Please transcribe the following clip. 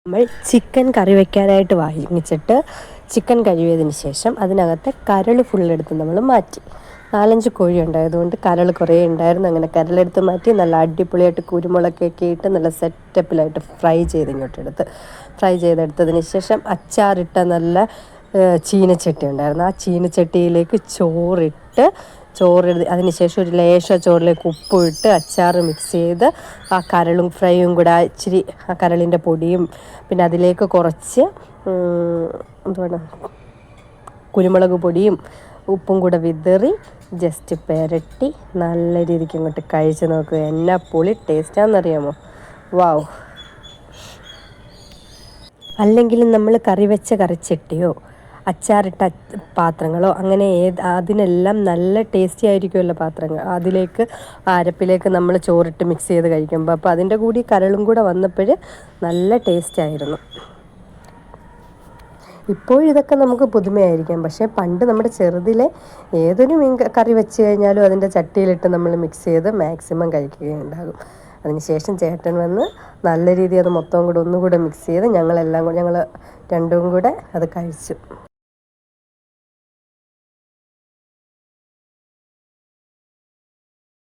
നമ്മൾ ചിക്കൻ കറി വെക്കാനായിട്ട് വാങ്ങിച്ചിട്ട് ചിക്കൻ കഴുകിയതിന് ശേഷം അതിനകത്തെ കരൾ ഫുള്ളെടുത്ത് നമ്മൾ മാറ്റി. 4-5 കോഴി ഉണ്ടായതുകൊണ്ട് കരൾ കുറേ ഉണ്ടായിരുന്നു. അങ്ങനെ കരളെടുത്ത് മാറ്റി നല്ല അടിപൊളിയായിട്ട് കുരുമുളകൊക്കെ ഇട്ട് നല്ല സെറ്റപ്പിലായിട്ട് ഫ്രൈ ചെയ്തെടുത്തതിന് ശേഷം അച്ചാറിട്ട നല്ല ചീനച്ചട്ടി ഉണ്ടായിരുന്നു. ആ ചീനച്ചട്ടിയിലേക്ക് ചോറ് അതിന് ശേഷം ഒരു ലേശം ചോറിലേക്ക് ഉപ്പും ഇട്ട് അച്ചാർ മിക്സ് ചെയ്ത് ആ കരളും ഫ്രൈയും കൂടെ ഇച്ചിരി ആ കരളിൻ്റെ പൊടിയും പിന്നെ അതിലേക്ക് കുറച്ച് എന്തുവാണ് കുരുമുളക് പൊടിയും ഉപ്പും കൂടെ വിതറി ജസ്റ്റ് പുരട്ടി നല്ല രീതിക്ക് ഇങ്ങോട്ട് കഴിച്ച് നോക്കുക. എന്നാ പൊളി ടേസ്റ്റാണെന്നറിയാമോ? വാവ്. അല്ലെങ്കിലും നമ്മൾ കറി വെച്ച കറിച്ചട്ടിയോ അച്ചാറിട്ട പാത്രങ്ങളോ അങ്ങനെ അതിനെല്ലാം നല്ല ടേസ്റ്റി ആയിരിക്കുമല്ലോ പാത്രങ്ങൾ. അതിലേക്ക് അരപ്പിലേക്ക് നമ്മൾ ചോറിട്ട് മിക്സ് ചെയ്ത് കഴിക്കുമ്പോൾ അപ്പോൾ അതിൻ്റെ കൂടി കരളും കൂടെ വന്നപ്പോൾ നല്ല ടേസ്റ്റായിരുന്നു. ഇപ്പോഴിതൊക്കെ നമുക്ക് പുതുമയായിരിക്കാം, പക്ഷേ പണ്ട് നമ്മുടെ ചെറുതിലെ ഏതൊരു മീൻ കറി വെച്ച് കഴിഞ്ഞാലും അതിൻ്റെ ചട്ടിയിലിട്ട് നമ്മൾ മിക്സ് ചെയ്ത് മാക്സിമം കഴിക്കുകയുണ്ടാകും. അതിനുശേഷം ചേട്ടൻ വന്ന് നല്ല രീതിയിൽ അത് മൊത്തവും കൂടെ ഒന്നുകൂടെ മിക്സ് ചെയ്ത് ഞങ്ങൾ രണ്ടും കൂടെ അത് കഴിച്ചു.